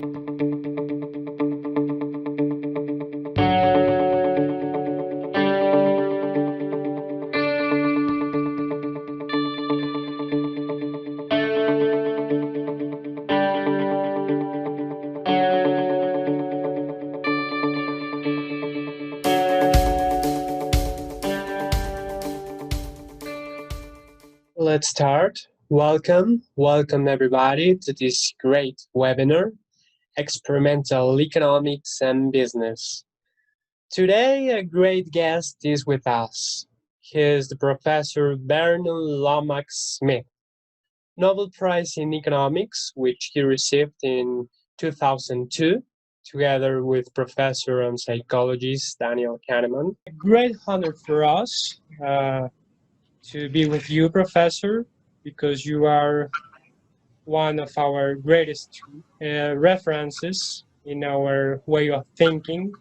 Let's start. Welcome everybody to this great webinar, Experimental Economics and Business. Today, a great guest is with us. He is the Professor Vernon L. Smith, Nobel Prize in Economics, which he received in 2002, together with Professor and psychologist Daniel Kahneman. A great honor for us to be with you, Professor, because you are one of our greatest references in our way of thinking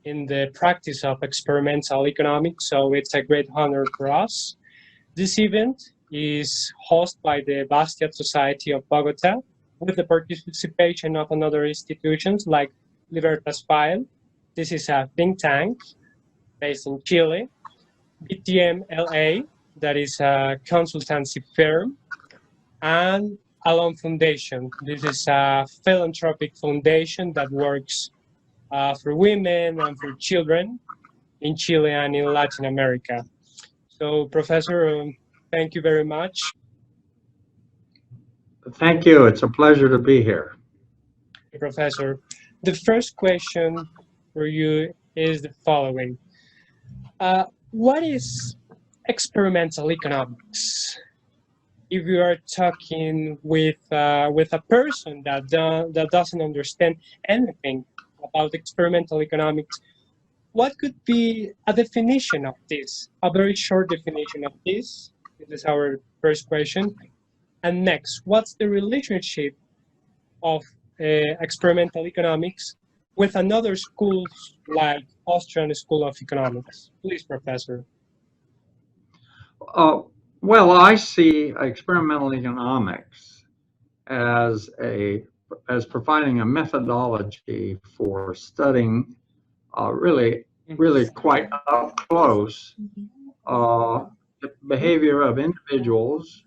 in the practice of experimental economics. So it's a great honor for us. This event is hosted by the Bastiat Society of Bogotá with the participation of another institutions like Libertas Phyle. This is a think tank based in Chile. BTMLA, that is a consultancy firm, and ALON Foundation. This is a philanthropic foundation that works for women and for children in Chile and in Latin America. So, Professor, thank you very much. Thank you. It's a pleasure to be here. Professor, the first question for you is the following. What is experimental economics? If you are talking with a person that doesn't understand anything about experimental economics, what could be a definition of this? A very short definition of this. This is our first question. And next, what's the relationship of experimental economics with another schools like Austrian School of Economics? Please, Professor. Well, I see experimental economics as providing a methodology for studying really quite up close the behavior of individuals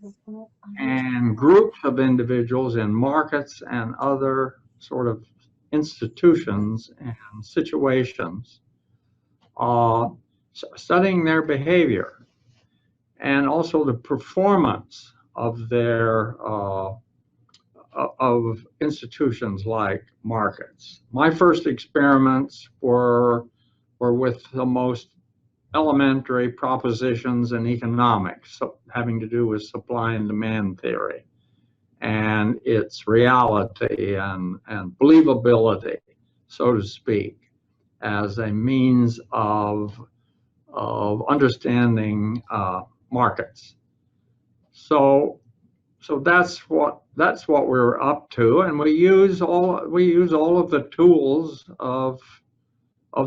and groups of individuals in markets and other sort of institutions and situations, studying their behavior and also the performance of their of institutions like markets. My first experiments were with the most elementary propositions in economics, so having to do with supply and demand theory and its reality and believability, so to speak, as a means of understanding markets. So that's what we're up to, and we use all of the tools of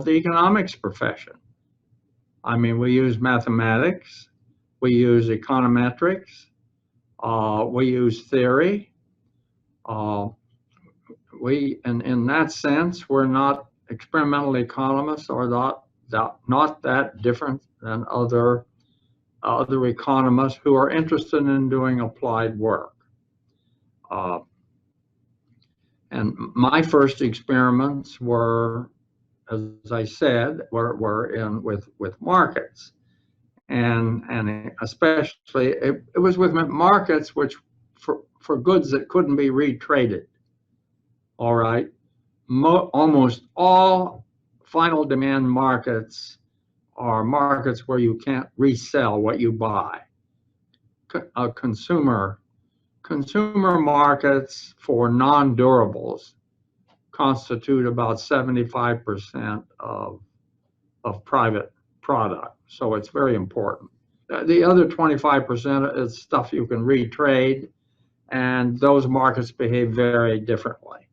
the economics profession. I mean, we use mathematics, we use econometrics, we use theory. In that sense, we're not experimental economists, or not that different than other economists who are interested in doing applied work. And my first experiments were, as I said, were with markets, and especially it was with markets which for goods that couldn't be retraded. All right, almost all final demand markets are markets where you can't resell what you buy. Consumer markets for non-durables constitute about 75% of private product. So it's very important. The other 25% is stuff you can retrade, and those markets behave very differently.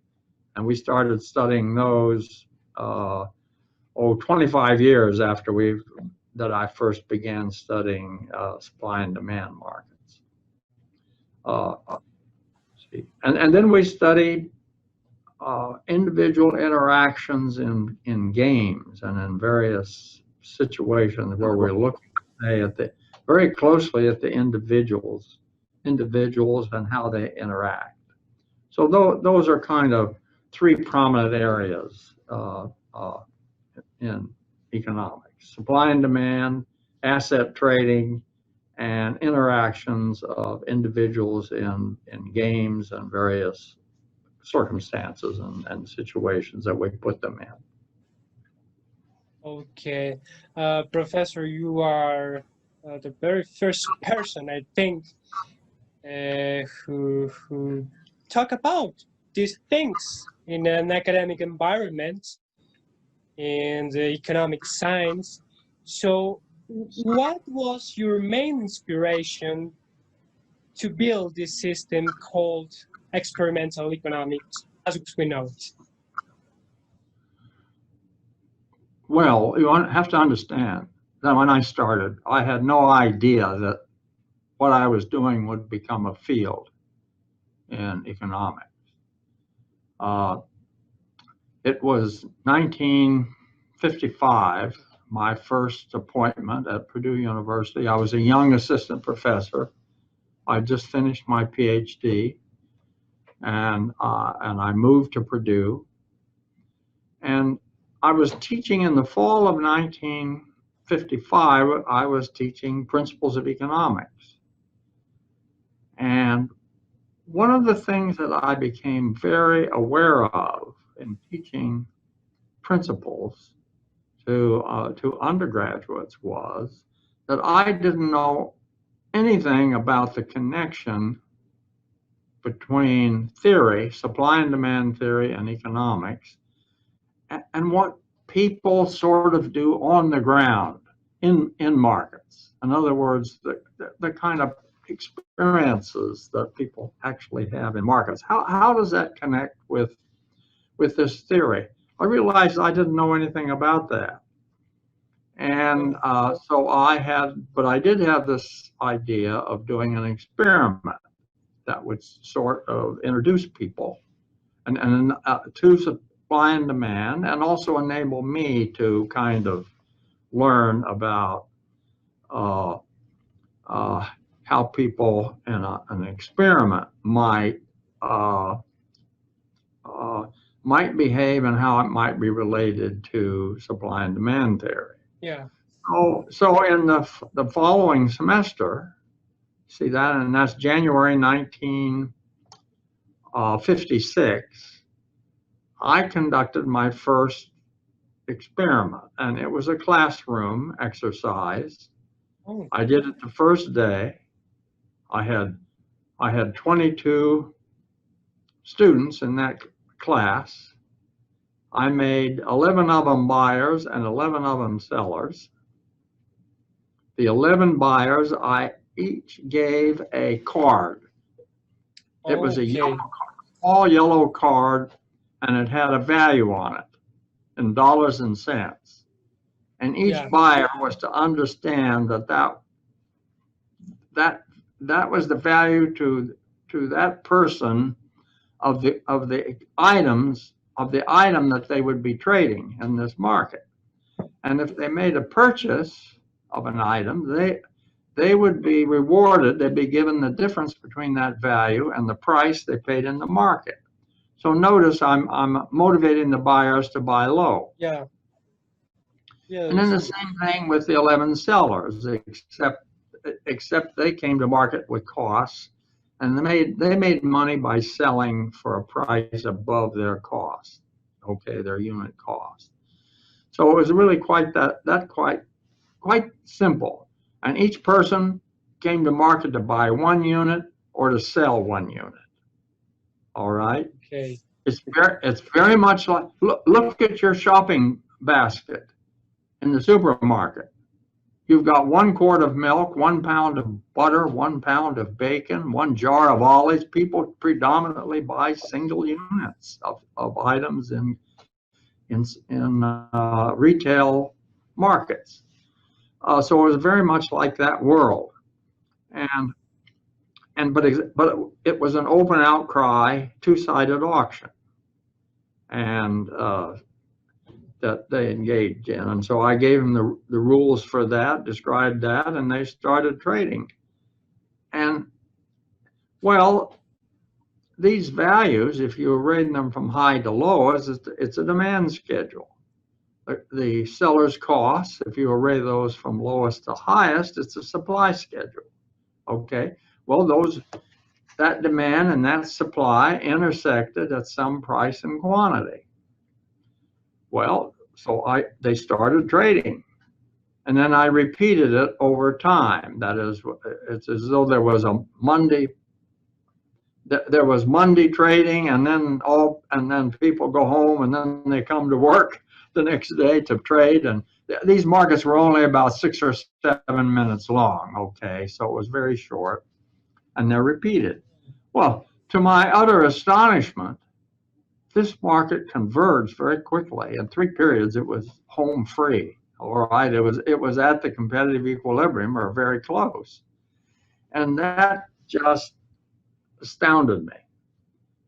And we started studying those 25 years after that I first began studying supply and demand markets. And then we studied individual interactions in games and in various situations where we're looking at very closely at the individuals and how they interact. So those are kind of three prominent areas in economics: supply and demand, asset trading, and interactions of individuals in games and various circumstances and situations that we put them in. Okay. Professor, you are the very first person, I think, who talk about these things in an academic environment in the economic science. So what was your main inspiration to build this system called experimental economics as we know it? Well, you have to understand that when I started, I had no idea that what I was doing would become a field in economics. It was 1955, my first appointment at Purdue University. I was a young assistant professor. I just finished my PhD, and I moved to Purdue. And I was teaching in the fall of 1955. I was teaching principles of economics. And one of the things that I became very aware of in teaching principles to undergraduates was that I didn't know anything about the connection between theory, supply and demand theory, and economics, and what people sort of do on the ground in markets. In other words, the kind of experiences that people actually have in markets. How does that connect with this theory? I realized I didn't know anything about that. And so I did have this idea of doing an experiment that would sort of introduce people and to supply and demand, and also enable me to kind of learn about how people in an experiment might behave and how it might be related to supply and demand theory. Yeah. So in the following semester, see that, and that's January 1956, I conducted my first experiment, and it was a classroom exercise. Oh. I did it the first day. I had 22 students in that class. I made 11 of them buyers and 11 of them sellers. The 11 buyers, I each gave a card. It was a yellow card, all yellow card, and it had a value on it in dollars and cents. And each buyer was to understand that was the value to that person of the item that they would be trading in this market. And if they made a purchase of an item, they would be rewarded. They'd be given the difference between that value and the price they paid in the market. So notice I'm motivating the buyers to buy low. Yeah. And then the same thing with the 11 sellers, except they came to market with costs, and they made money by selling for a price above their cost, their unit cost. So it was really quite simple. And each person came to market to buy 1 unit or to sell 1 unit. All right. Okay. It's very much like, look at your shopping basket in the supermarket. You've got 1 quart of milk, 1 pound of butter, 1 pound of bacon, 1 jar of olives. People predominantly buy single units of items in retail markets. So it was very much like that world, but it was an open outcry, 2-sided auction. and that they engaged in. And so I gave them the rules for that, described that, and they started trading. And well, these values, if you array them from high to low, it's a demand schedule. The seller's costs, if you array those from lowest to highest, it's a supply schedule. Okay, well, that demand and that supply intersected at some price and quantity. Well, so they started trading, and then I repeated it over time. That is, it's as though there was Monday trading, and then people go home, and then they come to work the next day to trade. And these markets were only about 6 or 7 minutes long. Okay, so it was very short, and they're repeated. Well, to my utter astonishment, this market converged very quickly. In 3 periods, it was home free. All right, it was at the competitive equilibrium or very close, and that just astounded me,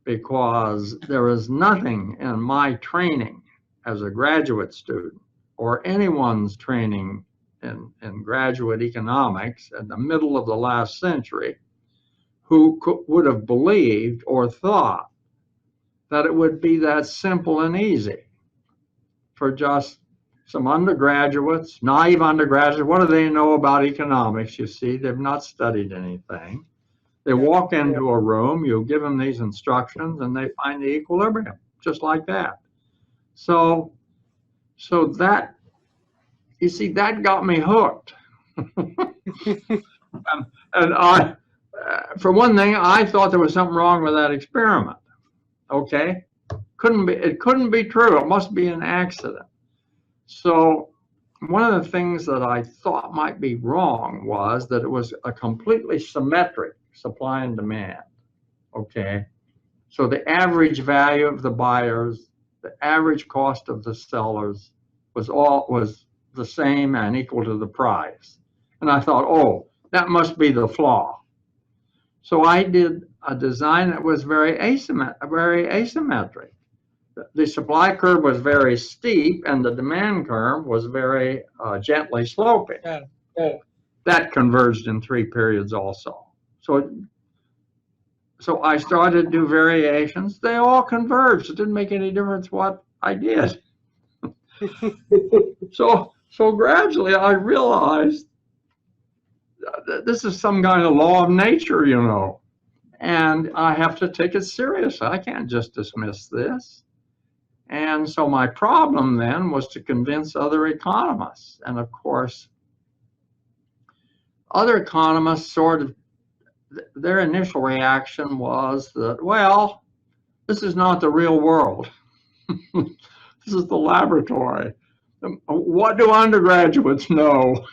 because there was nothing in my training as a graduate student or anyone's training in graduate economics in the middle of the last century who would have believed or thought that it would be that simple and easy for just some undergraduates, naive undergraduates. What do they know about economics? You see, they've not studied anything. They walk into a room, you give them these instructions, and they find the equilibrium, just like that. So that, you see, that got me hooked. and I, for one thing, I thought there was something wrong with that experiment. Okay, it couldn't be true. It must be an accident. So one of the things that I thought might be wrong was that it was a completely symmetric supply and demand. Okay, so the average value of the buyers, the average cost of the sellers was the same and equal to the price. And I thought, oh, that must be the flaw. So I did a design that was very asymmetric. The supply curve was very steep, and the demand curve was very gently sloping. That converged in 3 periods also. So I started to do variations. They all converged. It didn't make any difference what I did. So gradually I realized that this is some kind of law of nature, you know, and I have to take it seriously. I can't just dismiss this. And so my problem then was to convince other economists. And of course, other economists their initial reaction was that, well, this is not the real world. This is the laboratory. What do undergraduates know?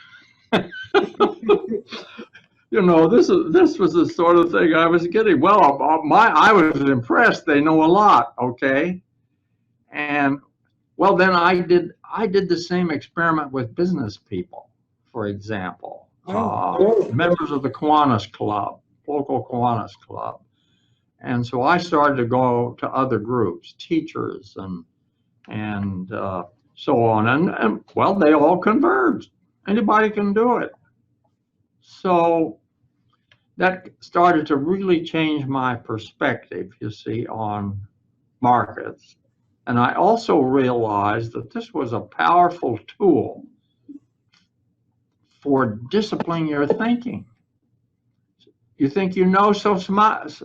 You know, this was the sort of thing I was getting. Well, I was impressed. They know a lot, okay? And well, then I did the same experiment with business people, for example, members of the Kiwanis Club, local Kiwanis Club. And so I started to go to other groups, teachers and so on. And well, they all converged. Anybody can do it. So that started to really change my perspective, you see, on markets. And I also realized that this was a powerful tool for disciplining your thinking. You think you know so much?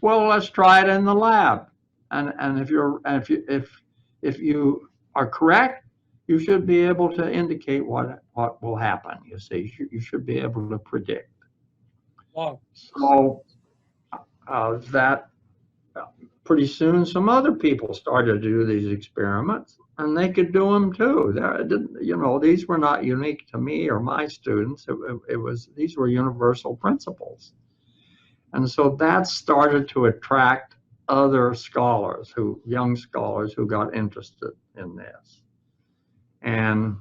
Well, let's try it in the lab. And if you are correct, you should be able to indicate what will happen. You see, you should be able to predict. Wow. So that pretty soon some other people started to do these experiments, and they could do them too. You know, these were not unique to me or my students. These were universal principles. And so that started to attract other scholars, young scholars who got interested in this. And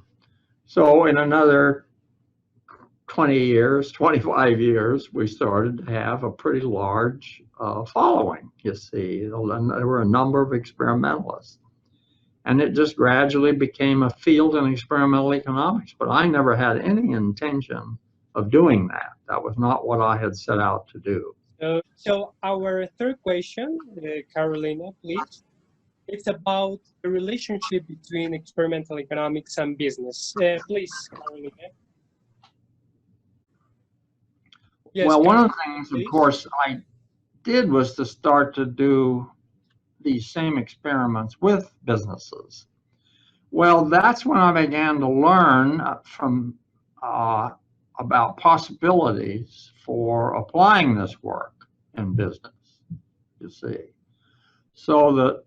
so in another 20 years, 25 years, we started to have a pretty large following, you see. There were a number of experimentalists. And it just gradually became a field in experimental economics. But I never had any intention of doing that. That was not what I had set out to do. So our third question, Carolina, please. It's about the relationship between experimental economics and business. Please, Carolina. Yes, well, one of the things, of course, I did was to start to do these same experiments with businesses. Well, that's when I began to learn from about possibilities for applying this work in business, you see. So that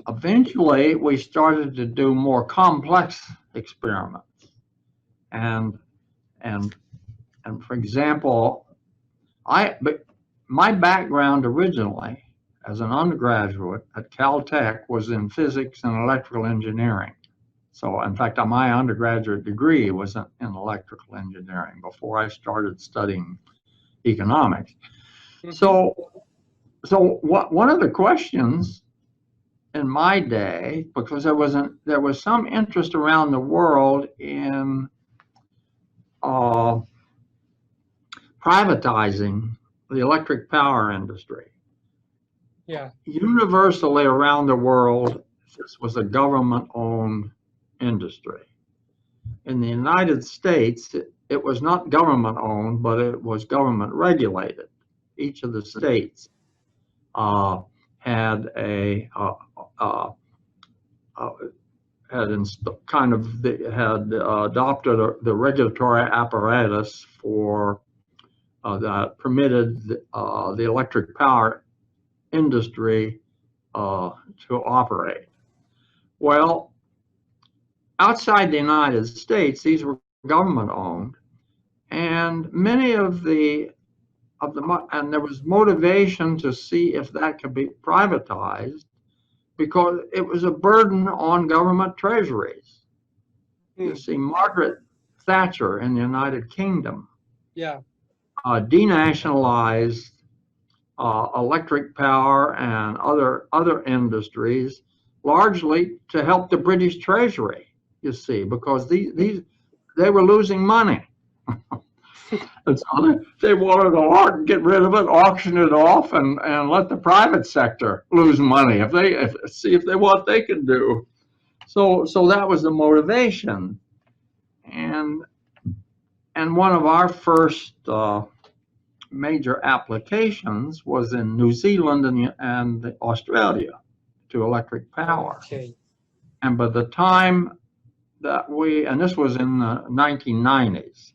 eventually we started to do more complex experiments. And for example, my background originally as an undergraduate at Caltech was in physics and electrical engineering. So in fact, my undergraduate degree was in electrical engineering before I started studying economics. So one of the questions in my day, because there was some interest around the world in privatizing the electric power industry. Yeah. Universally around the world, this was a government-owned industry. In the United States, it was not government-owned, but it was government-regulated. Each of the states had adopted the regulatory apparatus for that permitted the electric power industry to operate. Well, outside the United States, these were government-owned, and many of the and there was motivation to see if that could be privatized, because it was a burden on government treasuries. You see, Margaret Thatcher in the United Kingdom denationalized electric power and other industries, largely to help the British Treasury, you see, because they were losing money. And so they wanted to get rid of it, auction it off, and let the private sector lose money see if what they can do. So that was the motivation. And one of our first major applications was in New Zealand and Australia to electric power. Okay. And by the time that and this was in the 1990s.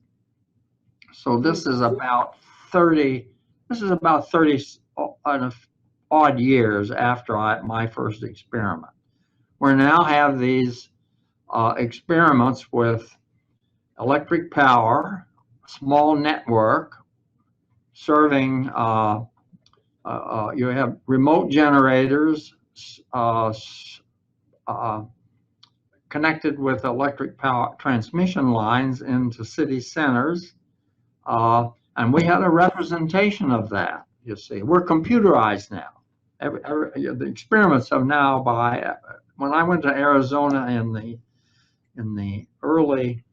So this is about 30 odd years after my first experiment. We now have these experiments with electric power, small network, serving, you have remote generators connected with electric power transmission lines into city centers. And we had a representation of that, you see. We're computerized now. The experiments have now when I went to Arizona in the early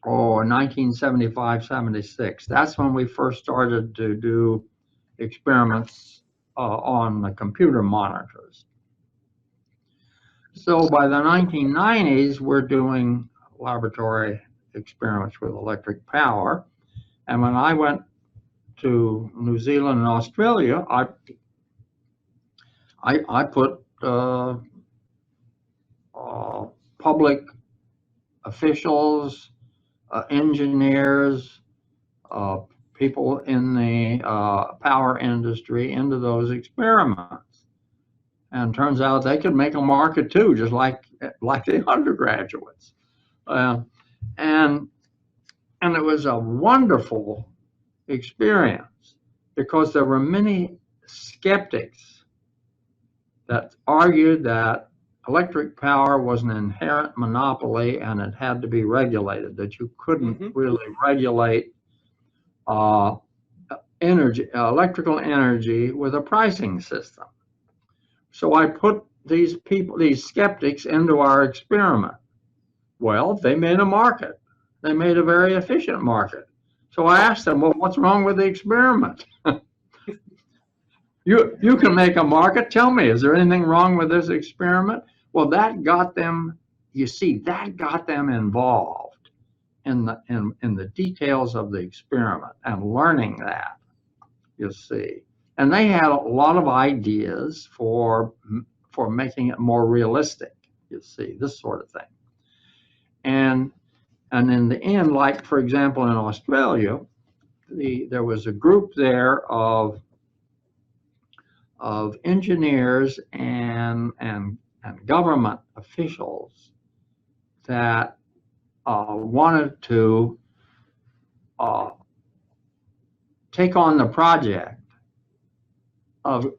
1975, 76, that's when we first started to do experiments on the computer monitors. So by the 1990s, we're doing laboratory experiments with electric power. And when I went to New Zealand and Australia, I put public officials, engineers, people in the power industry into those experiments. And turns out they could make a market too, just like the undergraduates. And it was a wonderful experience, because there were many skeptics that argued that electric power was an inherent monopoly and it had to be regulated, that you couldn't really regulate electrical energy with a pricing system. So I put these people, these skeptics, into our experiment. Well, they made a market. They made a very efficient market. So I asked them, well, what's wrong with the experiment? You can make a market. Tell me, is there anything wrong with this experiment? Well, that got them, you see, that got them involved in the details of the experiment and learning that, you see. And they had a lot of ideas for making it more realistic, you see, this sort of thing. And in the end, like, for example, in Australia, there was a group there of engineers and government officials that wanted to take on the project of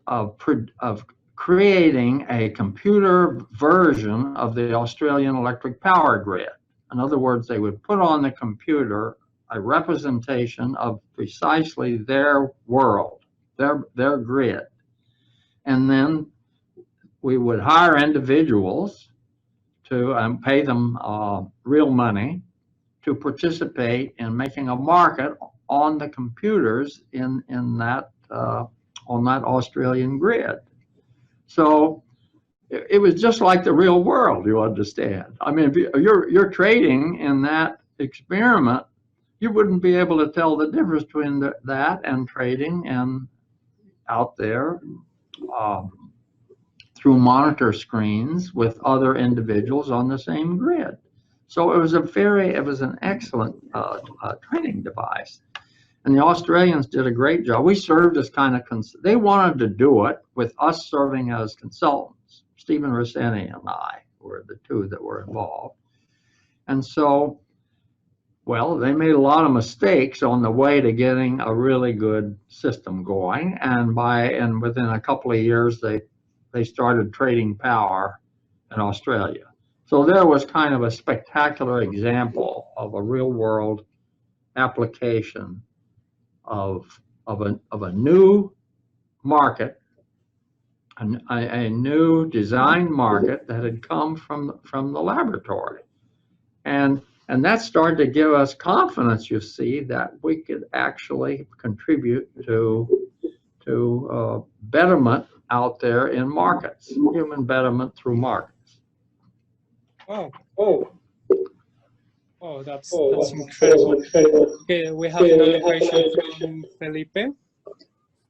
creating a computer version of the Australian electric power grid. In other words, they would put on the computer a representation of precisely their world, their grid. And then we would hire individuals to pay them real money to participate in making a market on the computers in that on that Australian grid. So it was just like the real world, you understand. I mean, if you're trading in that experiment, you wouldn't be able to tell the difference between that and trading and out there through monitor screens with other individuals on the same grid. So it was an excellent training device. And the Australians did a great job. We served as kind of, they wanted to do it with us serving as consultants. Stephen Rossini and I were the two that were involved. And so, well, they made a lot of mistakes on the way to getting a really good system going. And within a couple of years, they started trading power in Australia. So there was kind of a spectacular example of a real world application of a new market, a new design market that had come from the laboratory. And that started to give us confidence, you see, that we could actually contribute to betterment out there in markets, human betterment through markets. Oh, that's incredible. Okay, we have another question from Felipe.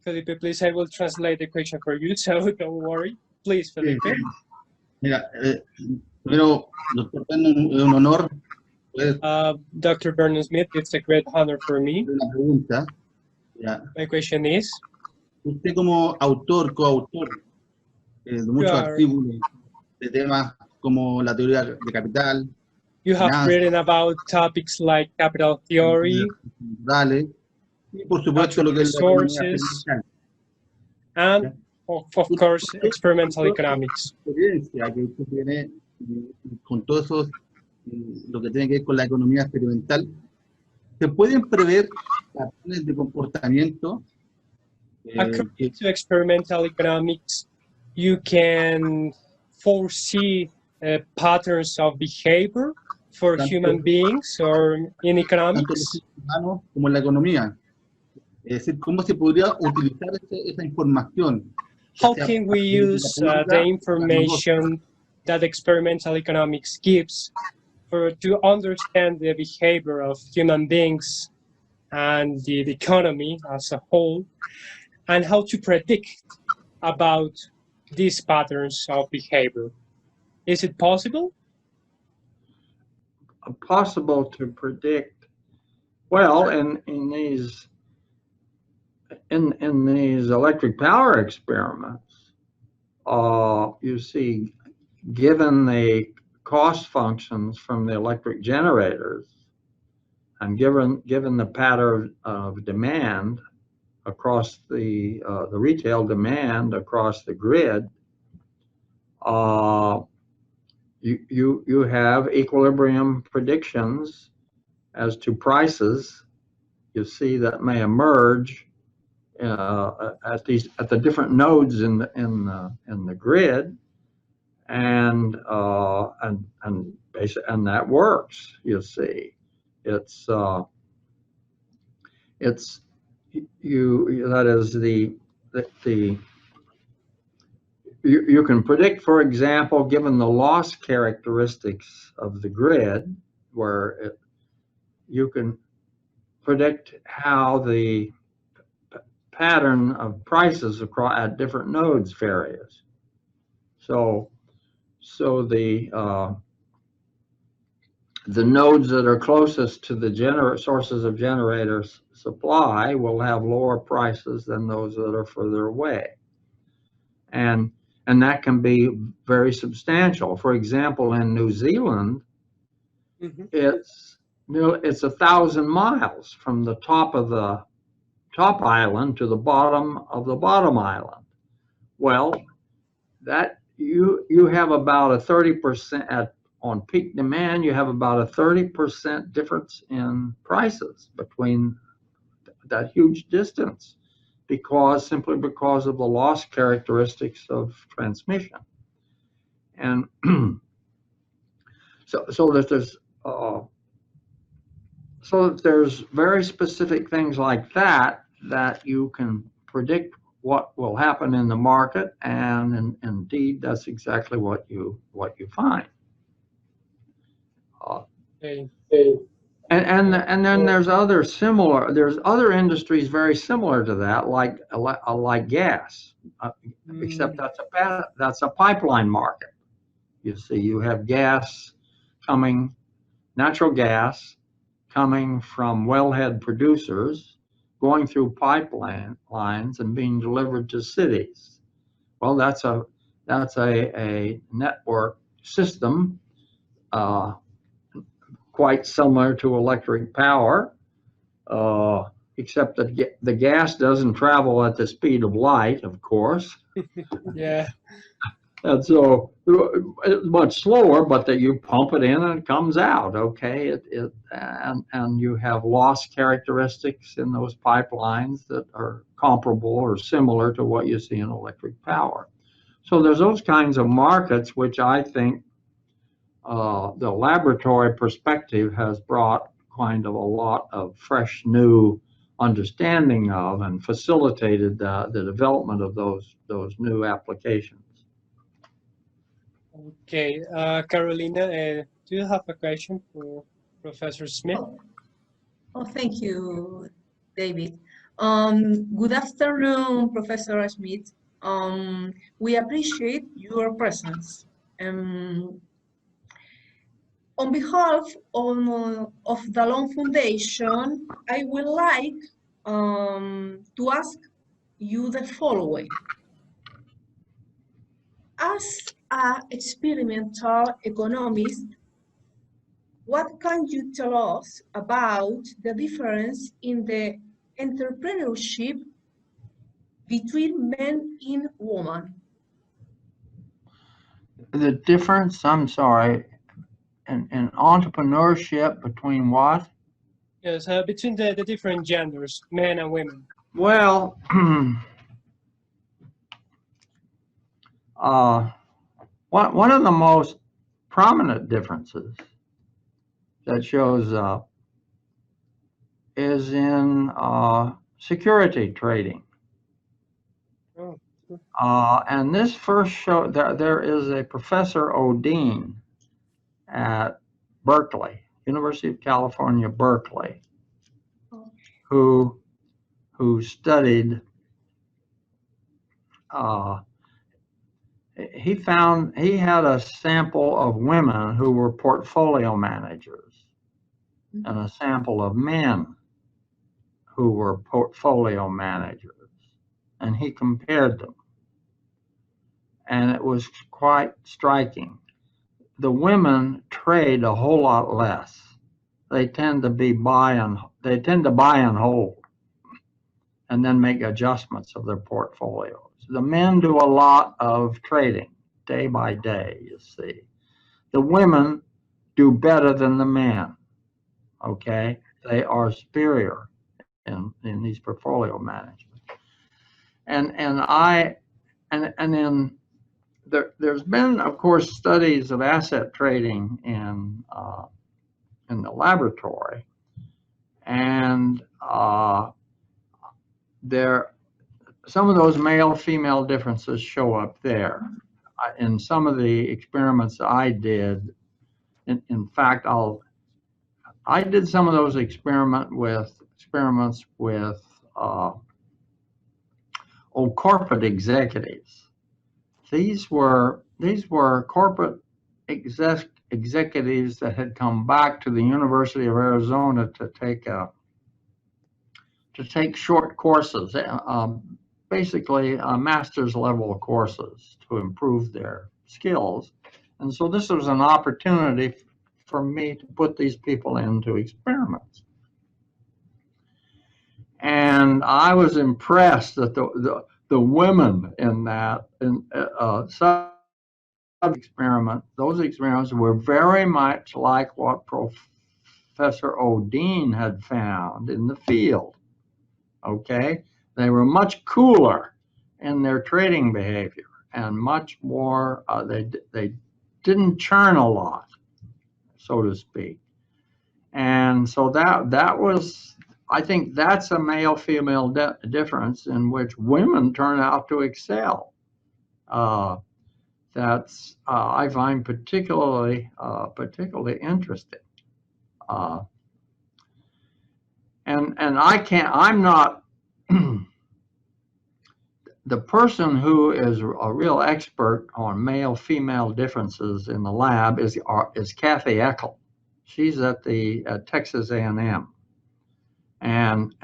Felipe, please, I will translate the question for you, so don't worry. Please, Felipe. Mira, primero, doctor Vernon, es un honor. Dr. Vernon Smith, it's a great honor for me. Una pregunta. My question is, usted como autor, coautor de muchos artículos de temas como la teoría de capital, you have written about topics like capital theory, y por supuesto lo que es la economía experimental. And of course, experimental economics. Experiencia que usted tiene con todo eso, lo que tiene que ver con la economía experimental, ¿se pueden prever patrones de comportamiento? According to experimental economics, you can foresee patterns of behavior for human beings or in economics. Tanto como en la economía. Es decir, ¿cómo se podría utilizar esa información? How can we use the information that experimental economics gives to understand the behavior of human beings and the economy as a whole, and how to predict about these patterns of behavior? Is it possible? Possible to predict? Well, in these electric power experiments, you see, given the cost functions from the electric generators, and given the pattern of demand across the retail demand across the grid, you have equilibrium predictions as to prices, you see, that may emerge at the different nodes in the grid, and that works. You see, it's that is you can predict, for example, given the loss characteristics of the grid, where you can predict how the pattern of prices across at different nodes varies. So the nodes that are closest to the sources of generator supply will have lower prices than those that are further away, and that can be very substantial. For example, in New Zealand, it's 1,000 miles from the top of the top island to the bottom of the bottom island. Well, that you have about a 30% on peak demand. You have about a 30% difference in prices between that huge distance, simply because of the loss characteristics of transmission. And so that there's very specific things like that you can predict what will happen in the market, and indeed that's exactly what you find. And then there's other industries very similar to that, like gas, except that's a pipeline market. You see, you have natural gas coming from wellhead producers, going through pipeline lines and being delivered to cities. Well, that's a network system, quite similar to electric power, except that the gas doesn't travel at the speed of light, of course. Yeah. And so it's much slower, but that you pump it in and it comes out. Okay, and you have loss characteristics in those pipelines that are comparable or similar to what you see in electric power. So there's those kinds of markets which I think the laboratory perspective has brought kind of a lot of fresh new understanding of, and facilitated the development of those new applications. Okay, Carolina, do you have a question for Professor Smith? Oh, thank you, David. Good afternoon, Professor Smith. We appreciate your presence. On behalf of the ALON Foundation, I would like to ask you the following. As an experimental economist, what can you tell us about the difference in the entrepreneurship between men and women? The difference, I'm sorry, in entrepreneurship between what? Yes, between the different genders, men and women. Well, one of the most prominent differences that shows up is in security trading. And this first show, there is a Professor Odine at Berkeley, University of California, Berkeley, who studied, he had a sample of women who were portfolio managers and a sample of men who were portfolio managers, and he compared them. And it was quite striking. The women trade a whole lot less. They tend to buy and hold, and then make adjustments of their portfolios. The men do a lot of trading day by day, you see. the women do better than the men. Okay, they are superior in these portfolio management. And then there's been, of course, studies of asset trading in the laboratory, and some of those male-female differences show up there. In some of the experiments I did, in fact, I did some of those experiments with corporate executives. These were corporate executives that had come back to the University of Arizona to take short courses, basically master's level courses to improve their skills. And so this was an opportunity for me to put these people into experiments. And I was impressed that the women in that those experiments were very much like what Professor Odeen had found in the field. Okay, they were much cooler in their trading behavior and much more. They didn't churn a lot, so to speak. And so that was, I think that's a male-female difference in which women turn out to excel. That's I find particularly interesting. And I'm not the person who is a real expert on male-female differences in the lab is Kathy Eckel. She's at the Texas A&M, and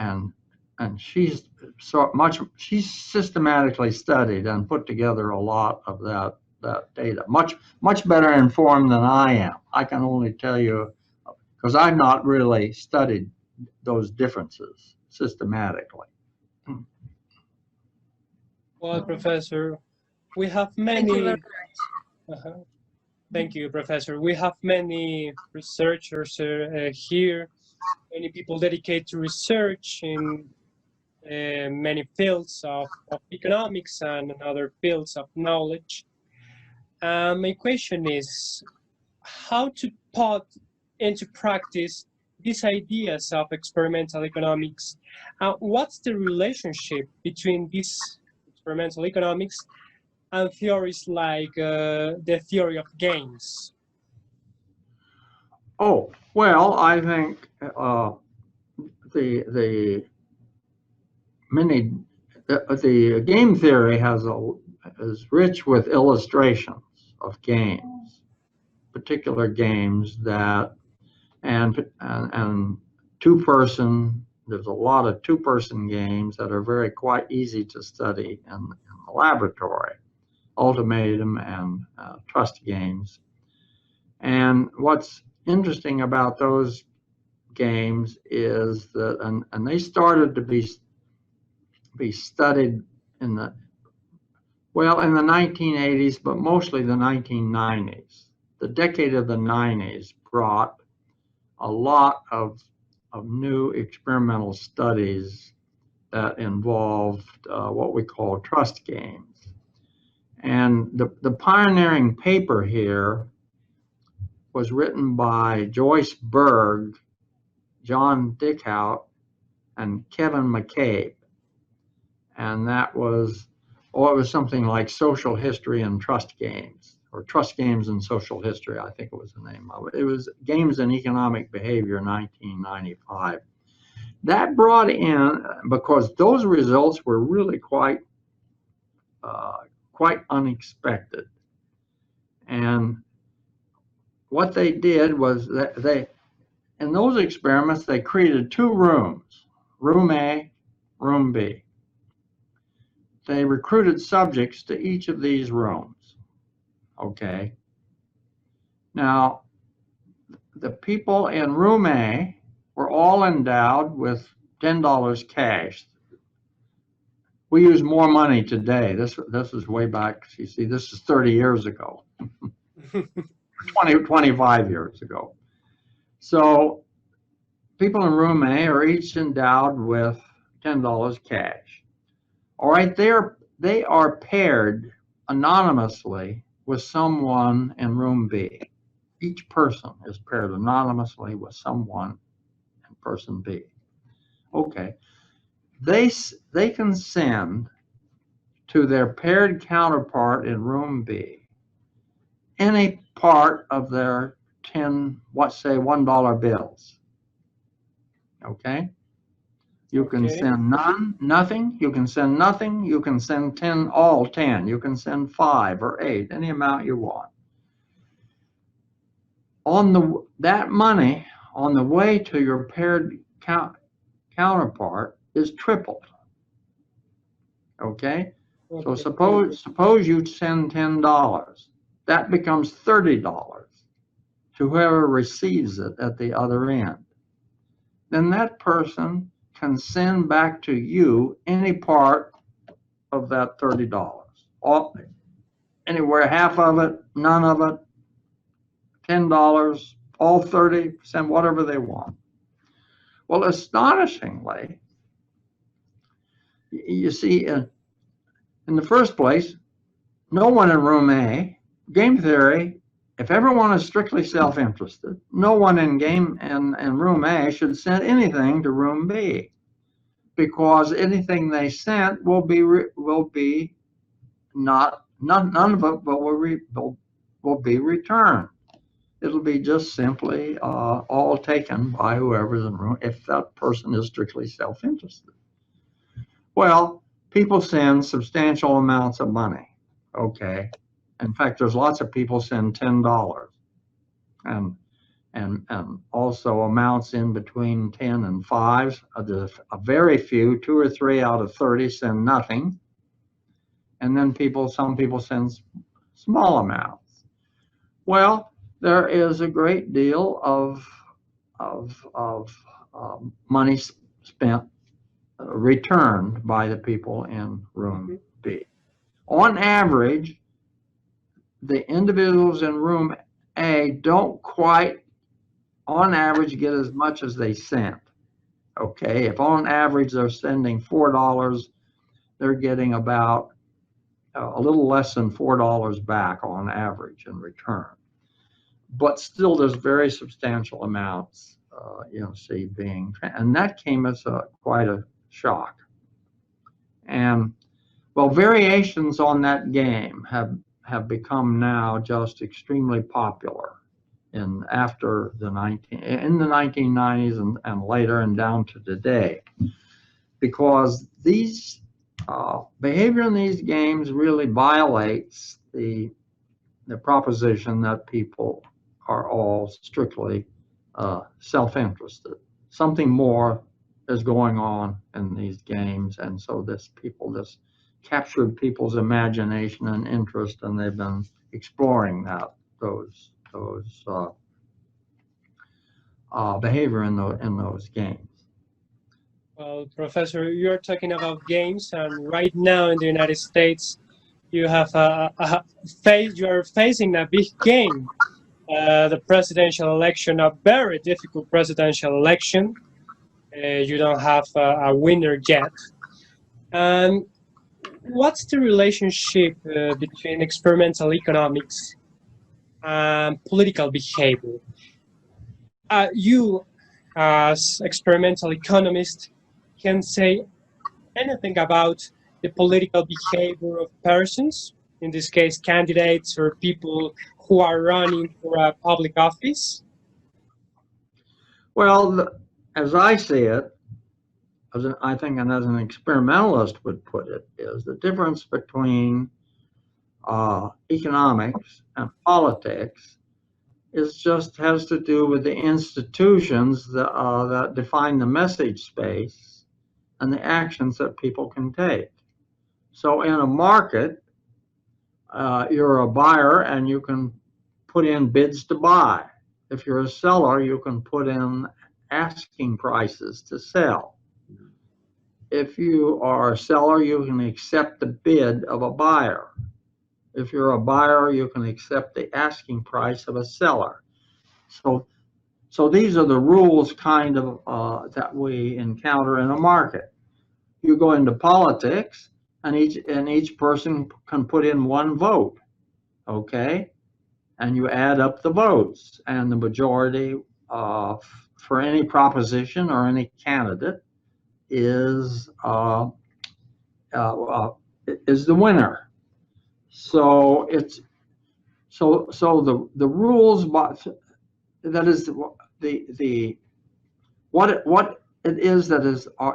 she's she's systematically studied and put together a lot of that data, much better informed than I am. I can only tell you because I've not really studied those differences systematically. Well, Professor, we have many. Thank you, Professor. We have many researchers here, many people dedicated to research in many fields of economics and other fields of knowledge. My question is how to put into practice these ideas of experimental economics. What's the relationship between these experimental economics and theories like the theory of games? Oh, well, I think the game theory is rich with illustrations of games, particular games that and two-person. There's a lot of two-person games that are quite easy to study in the laboratory, ultimatum and trust games. And what's interesting about those games is that, and they started to be studied in the 1980s, but mostly the 1990s. The decade of the 90s brought a lot of new experimental studies that involved what we call trust games. And the pioneering paper here was written by Joyce Berg, John Dickhout, and Kevin McCabe. And that was, it was something like Social History and Trust Games, or Trust Games and Social History, I think it was the name of it. It was Games and Economic Behavior, 1995. That brought in, because those results were really quite unexpected. And what they did was that in those experiments, they created two rooms, room A, room B. They recruited subjects to each of these rooms. Okay. Now, the people in room A were all endowed with $10 cash. We use more money today. This is way back. You see, this is 30 years ago. 25 years ago. So people in room A are each endowed with $10 cash. All right, they are paired anonymously with someone in room B. Each person is paired anonymously with someone in person B. Okay, they can send to their paired counterpart in room B any part of their 10, let's say $1 bills. Okay? You can send nothing, you can send nothing, you can send 10, all 10, you can send 5 or 8, any amount you want. That money on the way to your paired counterpart is tripled. Okay? So suppose you send $10, that becomes $30 to whoever receives it at the other end. Then that person can send back to you any part of that $30. Anywhere, half of it, none of it, $10, all 30, send whatever they want. Well, astonishingly, you see, in the first place, no one in room A, game theory, if everyone is strictly self-interested, no one in room A should send anything to room B, because anything they sent will be none of it will be returned. It'll be just simply all taken by whoever's in room, if that person is strictly self-interested. Well, people send substantial amounts of money. Okay. In fact, there's lots of people send $10 and also amounts in between 10 and 5s. A very few, 2 or 3 out of 30 send nothing. And then some people send small amounts. Well, there is a great deal of money spent, returned by the people in room B. On average, the individuals in room A don't quite, on average, get as much as they sent. Okay, if on average they're sending $4, they're getting about a little less than $4 back on average in return. But still, there's very substantial amounts, and that came as quite a shock. And well, variations on that game have become now just extremely popular in the 1990s and later and down to today, because these behavior in these games really violates the proposition that people are all strictly self-interested. Something more is going on in these games, and so this captured people's imagination and interest, and they've been exploring those behavior in those games. Well, Professor, you're talking about games, and right now in the United States, you have you are facing a big game, the presidential election, a very difficult presidential election. You don't have a winner yet. And what's the relationship between experimental economics and political behavior? You, as experimental economist, can say anything about the political behavior of persons, in this case, candidates or people who are running for a public office? Well, as I see it, I think, and as an experimentalist would put it, is the difference between economics and politics has to do with the institutions that define the message space and the actions that people can take. So in a market, you're a buyer and you can put in bids to buy. If you're a seller, you can put in asking prices to sell. If you are a seller, you can accept the bid of a buyer. If you're a buyer, you can accept the asking price of a seller. So these are the rules kind of that we encounter in a market. You go into politics, and each person can put in one vote, okay? And you add up the votes, and the majority for any proposition or any candidate is the winner. So it's so the rules, that is what it is that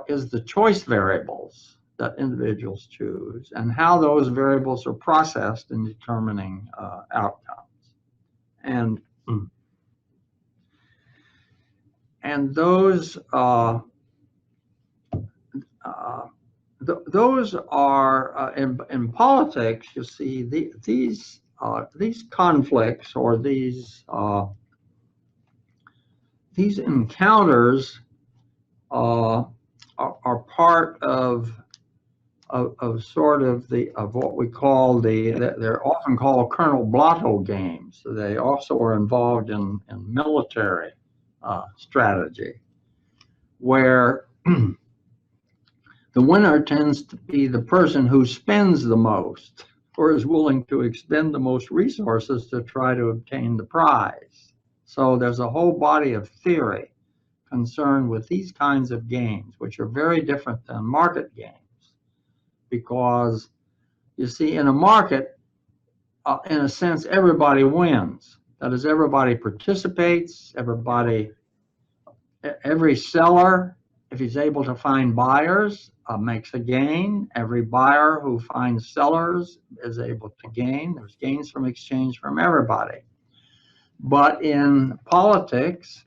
is the choice variables that individuals choose, and how those variables are processed in determining outcomes. And those those are in politics. You see these conflicts, or these encounters are part of sort of what we call they're often called Colonel Blotto games. So they also are involved in military strategy, where the winner tends to be the person who spends the most, or is willing to expend the most resources to try to obtain the prize. So there's a whole body of theory concerned with these kinds of games, which are very different than market games. Because you see, in a market, in a sense, everybody wins. That is, everybody participates, every seller, if he's able to find buyers, makes a gain. Every buyer who finds sellers is able to gain. There's gains from exchange from everybody. But in politics,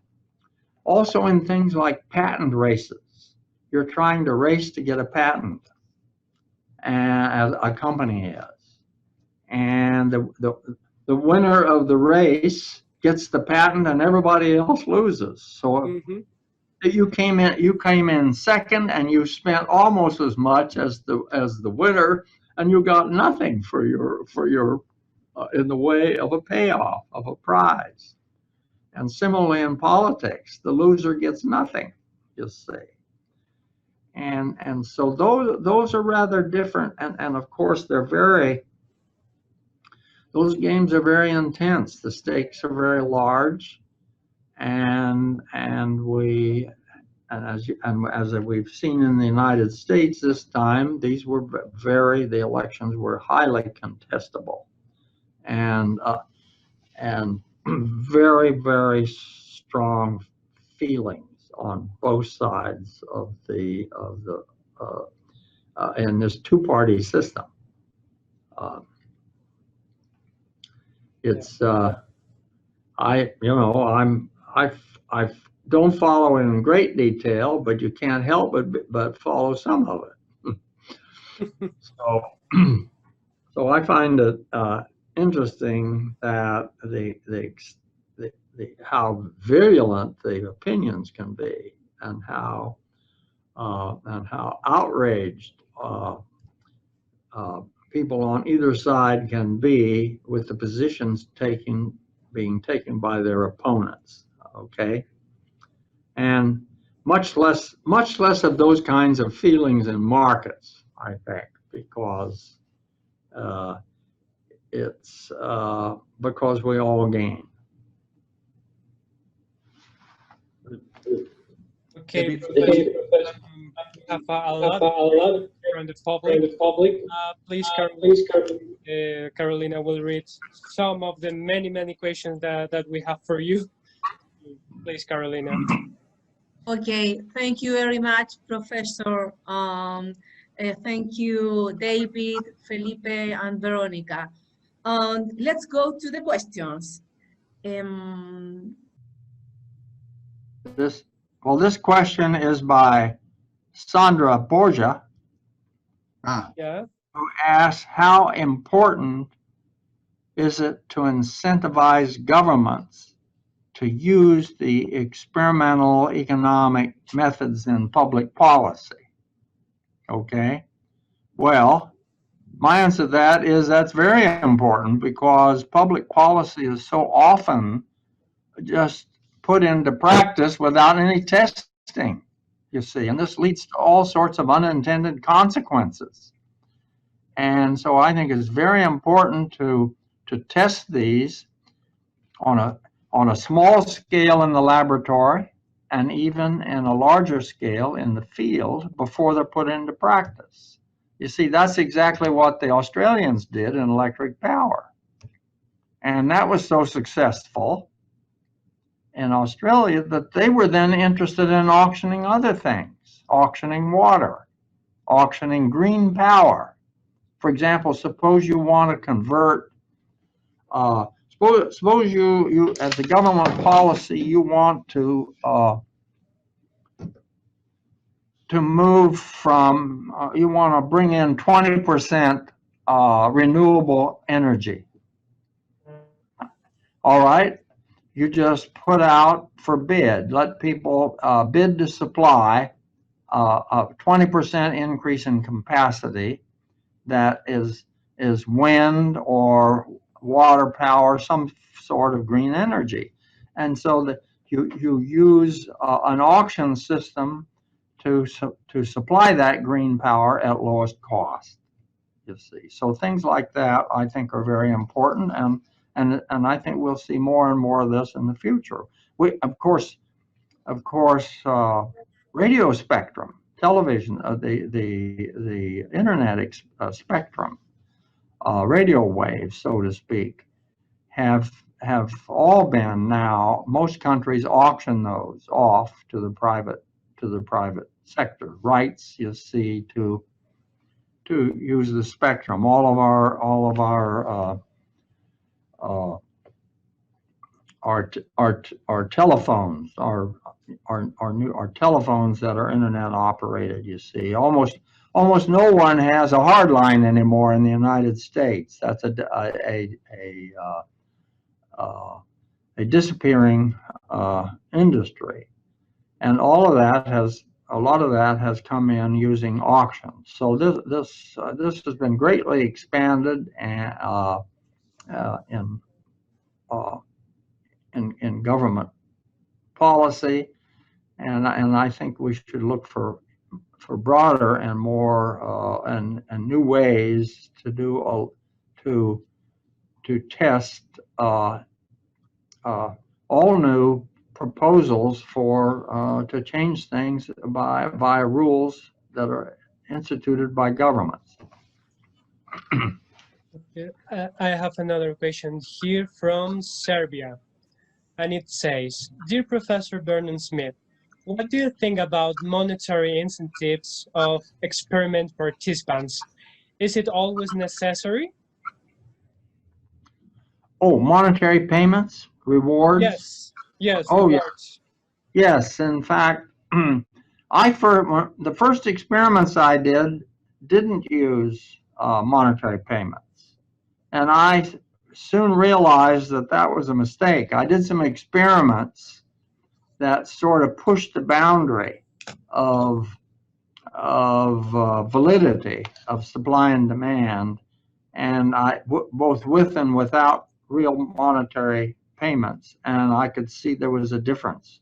also in things like patent races, you're trying to race to get a patent, as a company is. And the winner of the race gets the patent, and everybody else loses. So you came in second, and you spent almost as much as the winner, and you got nothing for your in the way of a payoff, of a prize. And similarly in politics, the loser gets nothing, you see. And so those are rather different, and of course those games are very intense. The stakes are very large, and as we've seen in the United States this time, the elections were highly contestable, and very, very strong feelings on both sides of the in this two-party system. It's I don't follow it in great detail, but you can't help but follow some of it. So I find it interesting that how virulent the opinions can be, and how outraged people on either side can be with the positions being taken by their opponents. Okay, and much less of those kinds of feelings in markets, I think, because it's because we all gain. Okay, we have a lot from the public. Please, Carolina will read some of the many questions that we have for you. Please, Carolina. Okay, thank you very much, Professor. Thank you, David, Felipe, and Veronica. Let's go to the questions. This question is by Sandra Borja, who asks, how important is it to incentivize governments to use the experimental economic methods in public policy? Okay, well, My answer to that is that's very important, because public policy is so often just put into practice without any testing, you see, and this leads to all sorts of unintended consequences. And so I think it's very important to test these on a small scale in the laboratory, and even in a larger scale in the field, before they're put into practice. You see, that's exactly what the Australians did in electric power. And that was so successful in Australia that they were then interested in auctioning other things, auctioning water, auctioning green power. For example, suppose you want to convert, suppose you as a government policy, you want to move from, you want to bring in 20% renewable energy. All right, you just put out for bid, let people bid to supply a 20% increase in capacity that is wind or water power, some sort of green energy. And so that you use an auction system to supply that green power at lowest cost, you see. So things like that I think are very important, and I think we'll see more and more of this in the future. We of course radio spectrum, television, the internet spectrum, radio waves, so to speak, have all been now, most countries auction those off to the private sector, rights, you see, to use the spectrum. All of our telephones, our telephones that are internet operated, you see, almost no one has a hard line anymore in the United States. That's a disappearing industry, and a lot of that has come in using auctions. So this has been greatly expanded and in government policy, and I think we should look for broader and more and new ways to test all new proposals for to change things by rules that are instituted by governments. Okay. I have another question here from Serbia, and it says, "Dear Professor Vernon Smith, what do you think about monetary incentives of experiment participants? Is it always necessary?" Oh, monetary payments, rewards? Yes. Yes. Oh, rewards. Yes. In fact, the first experiments I did didn't use monetary payments, and I soon realized that was a mistake. I did some experiments that sort of pushed the boundary of validity of supply and demand, and both with and without real monetary payments, and I could see there was a difference.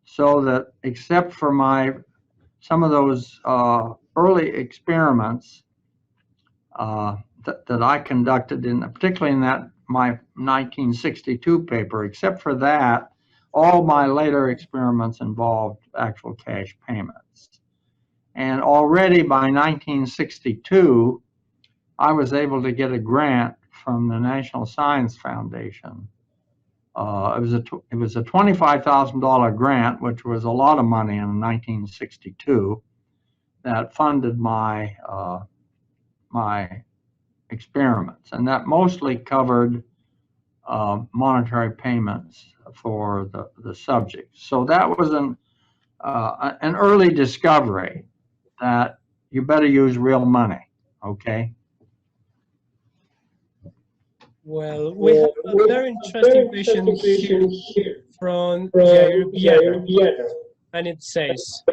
So that except for some of those early experiments that I conducted, particularly in my 1962 paper, except for that, all my later experiments involved actual cash payments. And already by 1962, I was able to get a grant from the National Science Foundation. It was a $25,000 grant, which was a lot of money in 1962, that funded my my experiments, and that mostly covered monetary payments for the subjects. So that was an early discovery that you better use real money. Okay. Well, we have a very interesting question here from Jair Vieira, and it says,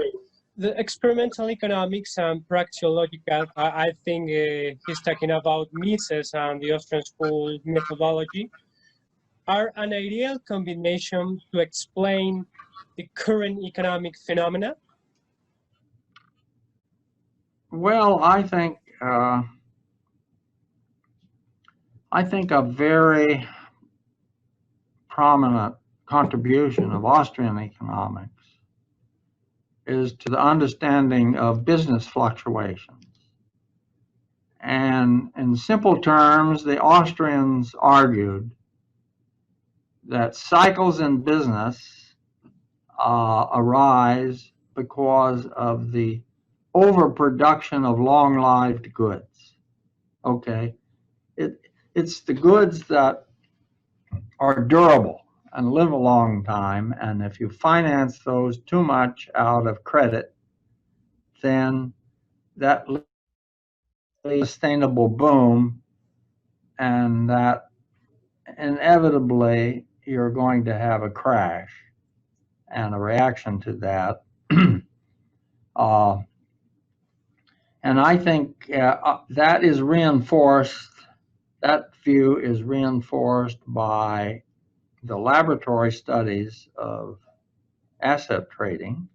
The experimental economics and practical logical, I think he's talking about Mises and the Austrian school methodology, are an ideal combination to explain the current economic phenomena? Well, I think a very prominent contribution of Austrian economics is to the understanding of business fluctuations. And in simple terms, the Austrians argued that cycles in business arise because of the overproduction of long-lived goods. Okay, it's the goods that are durable and live a long time, and if you finance those too much out of credit, then that leads to a sustainable boom, and that inevitably you're going to have a crash and a reaction to that. And I think that is reinforced, that view is reinforced by the laboratory studies of asset trading.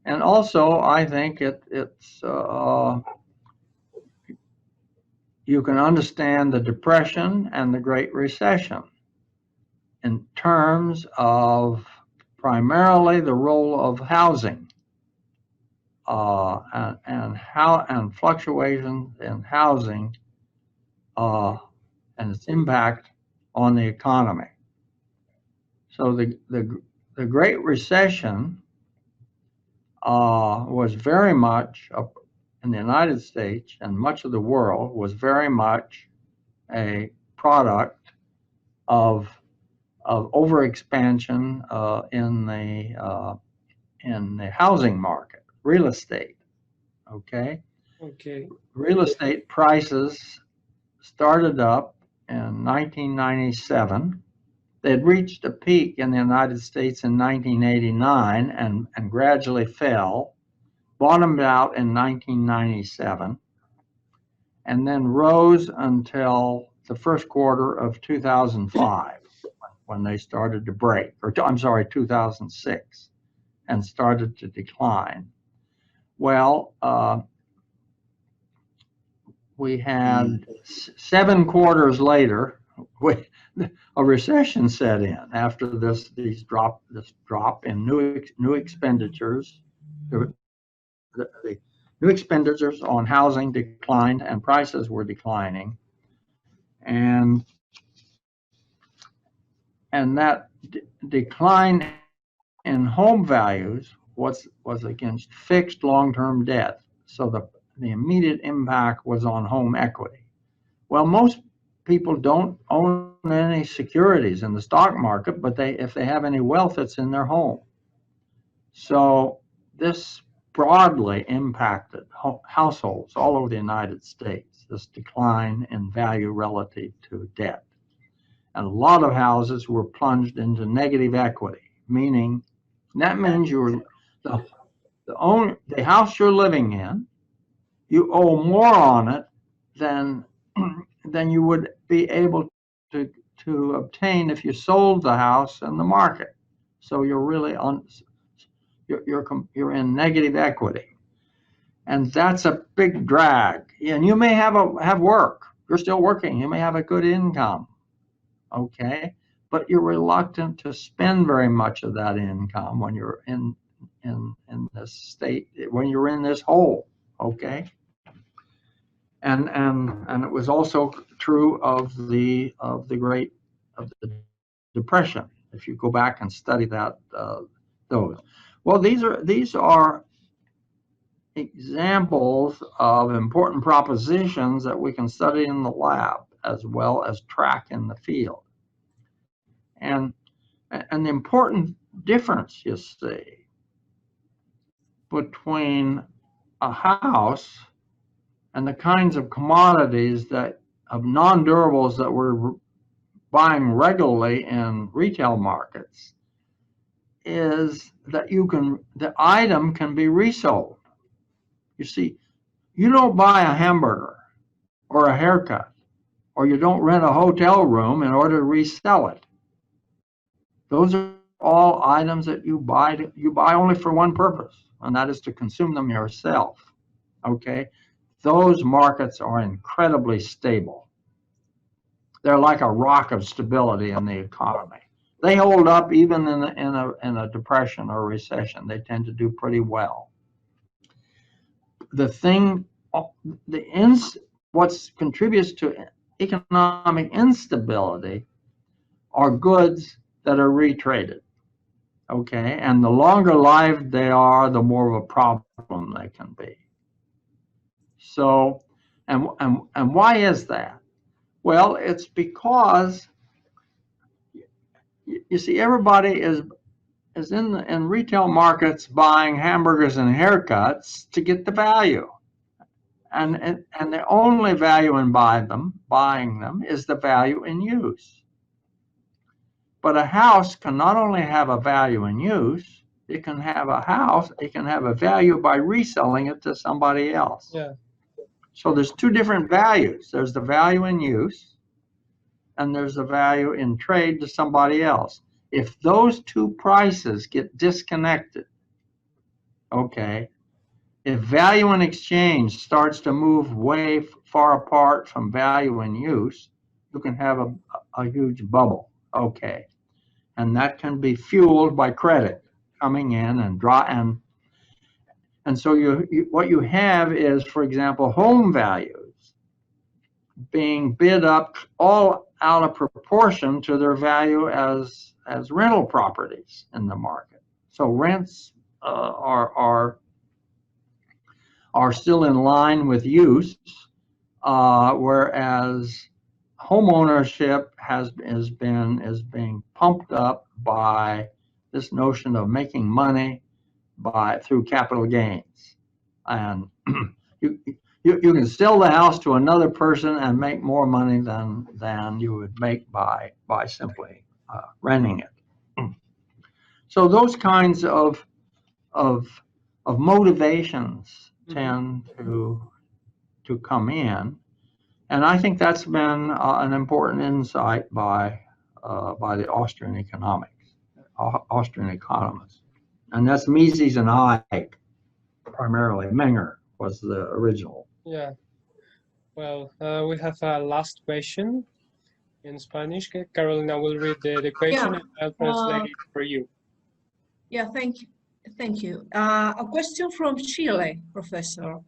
And also, I think it's you can understand the Depression and the Great Recession in terms of primarily the role of housing and fluctuations in housing and its impact on the economy. So the Great Recession was very much in the United States and much of the world was very much a product of overexpansion in the housing market, real estate. Okay. Real estate prices started up in 1997. They had reached a peak in the United States in 1989 and gradually fell, bottomed out in 1997, and then rose until the first quarter of 2005 when they started to break, or I'm sorry, 2006, and started to decline. Well, we had 7 quarters later, a recession set in after this drop in new expenditures. The new expenditures on housing declined and prices were declining, and that decline in home values was against fixed long-term debt. So the immediate impact was on home equity. Well, most people don't own any securities in the stock market, but if they have any wealth, it's in their home. So this broadly impacted households all over the United States, this decline in value relative to debt. And a lot of houses were plunged into negative equity, meaning that means the house you're living in, you owe more on it than you would be able to obtain if you sold the house in the market. So you're really you're in negative equity, and that's a big drag. And you may have work. You're still working. You may have a good income, okay, but you're reluctant to spend very much of that income when you're in this state, when you're in this hole, okay. And it was also true of the Depression. If you go back and study that, those. Well, these are examples of important propositions that we can study in the lab as well as track in the field. And the important difference, you see, between a house and the kinds of commodities of non-durables that we're buying regularly in retail markets is that the item can be resold. You see, you don't buy a hamburger or a haircut, or you don't rent a hotel room in order to resell it. Those are all items that you buy only for one purpose, and that is to consume them yourself. Okay, those markets are incredibly stable. They're like a rock of stability in the economy. They hold up even in a depression or recession. They tend to do pretty well. What contributes to economic instability are goods that are retraded. Okay, and the longer lived they are, the more of a problem they can be. So, and why is that? Well, it's because you see, everybody is in retail markets buying hamburgers and haircuts to get the value, and the only value in buying them is the value in use. But a house can not only have a value in use, it can have a value by reselling it to somebody else. Yeah. So there's two different values. There's the value in use, and there's the value in trade to somebody else. If those two prices get disconnected, okay, if value in exchange starts to move way far apart from value in use, you can have a huge bubble, okay. And that can be fueled by credit coming in and so what you have is, for example, home values being bid up all out of proportion to their value as rental properties in the market. So rents are still in line with use, whereas home ownership is being pumped up by this notion of making money through capital gains, and you can sell the house to another person and make more money than you would make by simply renting it. So those kinds of motivations tend to come in. And I think that's been an important insight by the Austrian economists. And that's Mises and Hayek, primarily. Menger was the original. Yeah. Well, we have a last question in Spanish. Carolina will read the question, and I'll translate it for you. Yeah, thank you. Thank you. A question from Chile, Professor.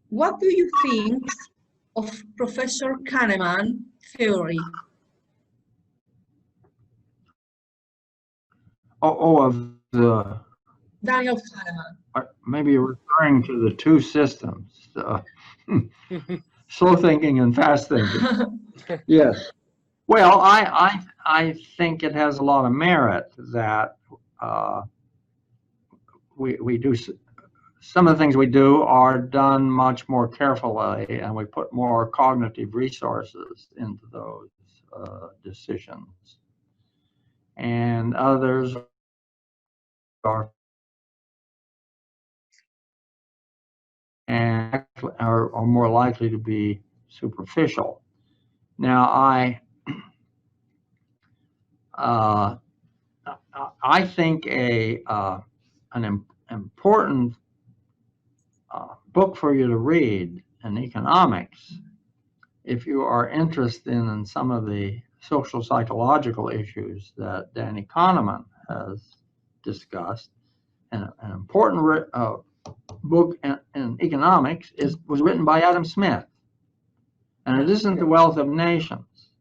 What do you think of Professor Kahneman theory? Of the Daniel Kahneman. Maybe you're referring to the two systems, slow thinking and fast thinking. Yes. Well, I think it has a lot of merit that we do. Some of the things we do are done much more carefully, and we put more cognitive resources into those decisions. And others are more likely to be superficial. Now, I think an important book for you to read in economics, if you are interested in some of the social psychological issues that Danny Kahneman has discussed, and an important book in economics was written by Adam Smith, and it isn't The Wealth of Nations.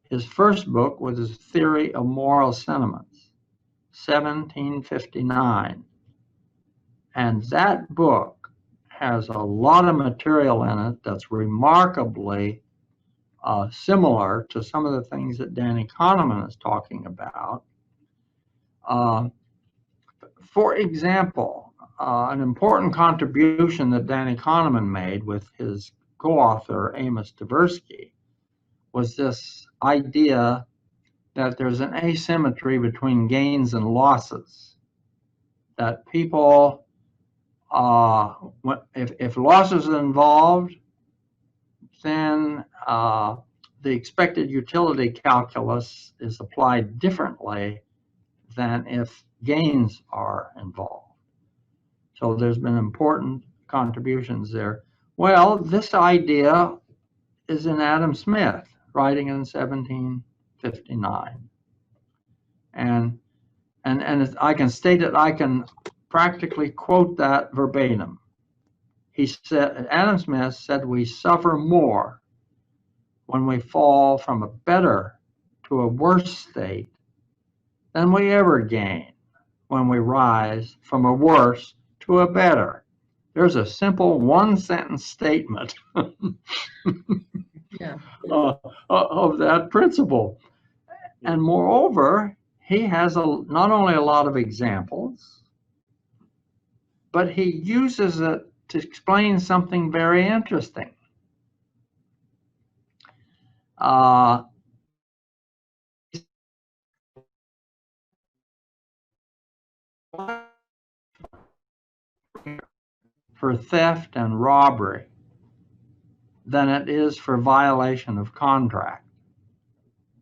His first book was his Theory of Moral Sentiments, 1759. And that book has a lot of material in it that's remarkably similar to some of the things that Danny Kahneman is talking about. For example, an important contribution that Danny Kahneman made with his co-author Amos Tversky was this idea that there's an asymmetry between gains and losses. That people, if losses are involved, then the expected utility calculus is applied differently than if gains are involved. So there's been important contributions there. Well, this idea is in Adam Smith, writing in 1759. And I can state it, I can practically quote that verbatim. He said, Adam Smith said, we suffer more when we fall from a better to a worse state than we ever gain when we rise from a worse to a better. There's a simple one-sentence statement Yeah. of that principle. And moreover, he has not only a lot of examples, but he uses it to explain something very interesting. For theft and robbery than it is for violation of contract.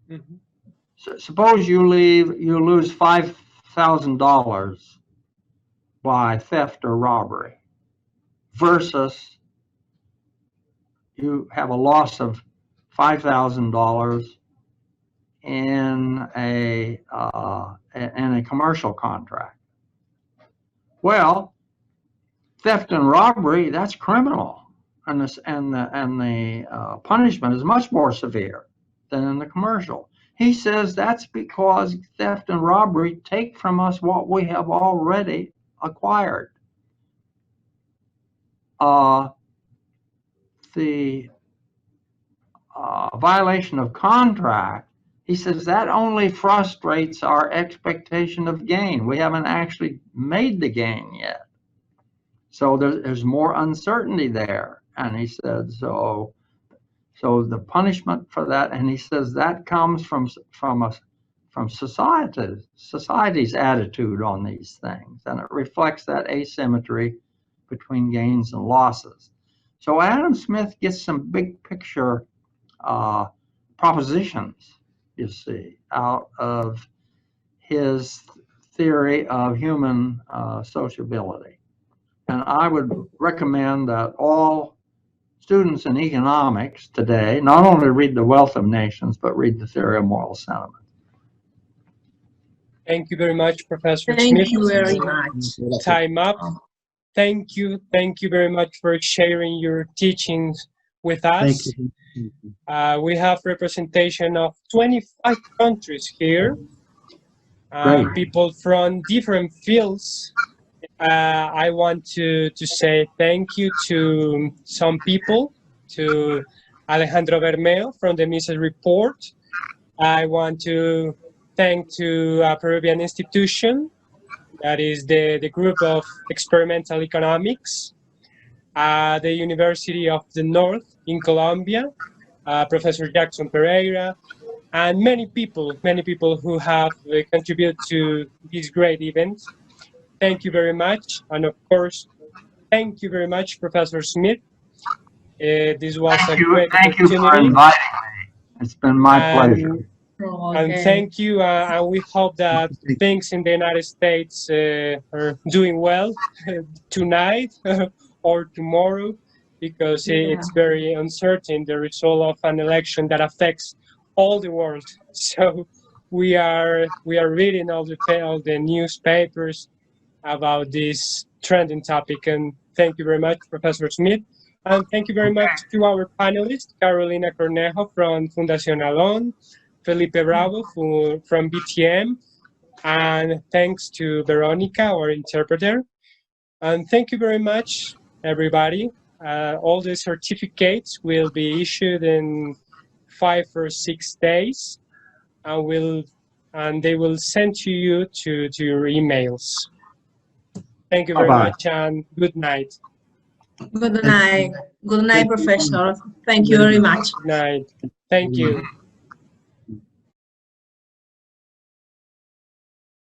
Mm-hmm. So suppose you lose $5,000 by theft or robbery versus you have a loss of $5,000 in a commercial contract. Well, theft and robbery, that's criminal, and the punishment is much more severe than in the commercial. He says that's because theft and robbery take from us what we have already acquired. The violation of contract, he says that only frustrates our expectation of gain. We haven't actually made the gain yet. So there's more uncertainty there. And he said, so the punishment for that, and he says that comes from society's attitude on these things, and it reflects that asymmetry between gains and losses. So Adam Smith gets some big picture propositions, you see, out of his theory of human sociability. And I would recommend that all students in economics today not only read The Wealth of Nations, but read the Theory of Moral Sentiment. Thank you very much, Professor Smith. Thank you very much. Time up. Thank you very much for sharing your teachings with us. Thank you. We have representation of 25 countries here, people from different fields. I want to say thank you to some people, to Alejandro Bermeo from the Mises Report. I want to thank to a Peruvian institution, that is the Group of Experimental Economics, the University of the North in Colombia, Professor Jackson Pereira, and many people who have contributed to this great event. Thank you very much. And of course, thank you very much, Professor Smith. This was a great opportunity. Thank you for inviting me. It's been my pleasure. And thank you. And we hope that things in the United States are doing well tonight or tomorrow, because it's very uncertain, the result of an election that affects all the world. So we are reading all the newspapers about this trending topic. And thank you very much, Professor Smith. And thank you very much to our panelists, Carolina Cornejo from Fundación ALON, Felipe Bravo from BTM, and thanks to Veronica, our interpreter. And thank you very much, everybody. All the certificates will be issued in 5 or 6 days, and they will send to you to your emails. Thank you very much, and good night. Good night. Good night, Professor. Thank you very much. Good night. Thank you.